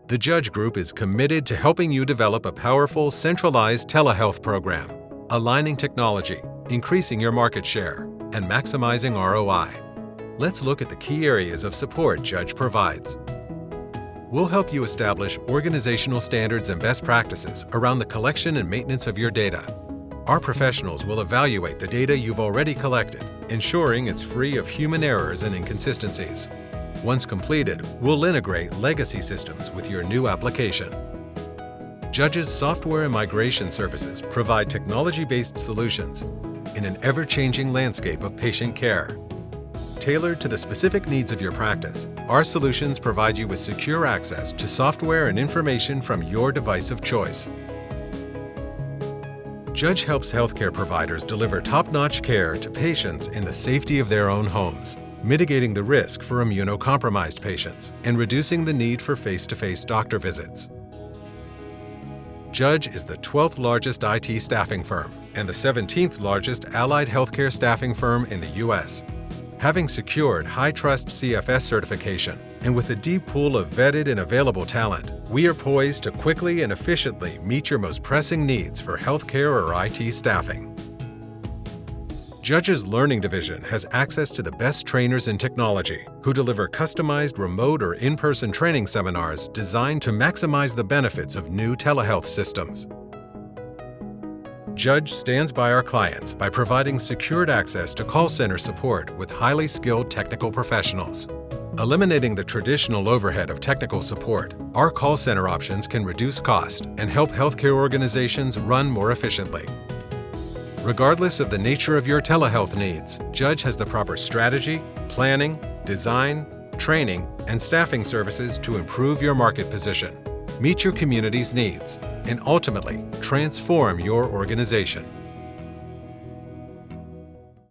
The Judge Group is committed to helping you develop a powerful, centralized telehealth program, aligning technology, increasing your market share, and maximizing ROI. Let's look at the key areas of support Judge provides. We'll help you establish organizational standards and best practices around the collection and maintenance of your data. Our professionals will evaluate the data you've already collected, ensuring it's free of human errors and inconsistencies. Once completed, we'll integrate legacy systems with your new application. Judge's software and migration services provide technology-based solutions in an ever-changing landscape of patient care. Tailored to the specific needs of your practice, our solutions provide you with secure access to software and information from your device of choice. Judge helps healthcare providers deliver top-notch care to patients in the safety of their own homes, mitigating the risk for immunocompromised patients and reducing the need for face-to-face doctor visits. Judge is the 12th largest IT staffing firm and the 17th largest allied healthcare staffing firm in the U.S. Having secured high-trust CFS certification and with a deep pool of vetted and available talent, we are poised to quickly and efficiently meet your most pressing needs for healthcare or IT staffing. Judge's Learning Division has access to the best trainers in technology who deliver customized remote or in-person training seminars designed to maximize the benefits of new telehealth systems. Judge stands by our clients by providing secured access to call center support with highly skilled technical professionals. Eliminating the traditional overhead of technical support, our call center options can reduce cost and help healthcare organizations run more efficiently. Regardless of the nature of your telehealth needs, Judge has the proper strategy, planning, design, training, and staffing services to improve your market position, meet your community's needs, and ultimately transform your organization.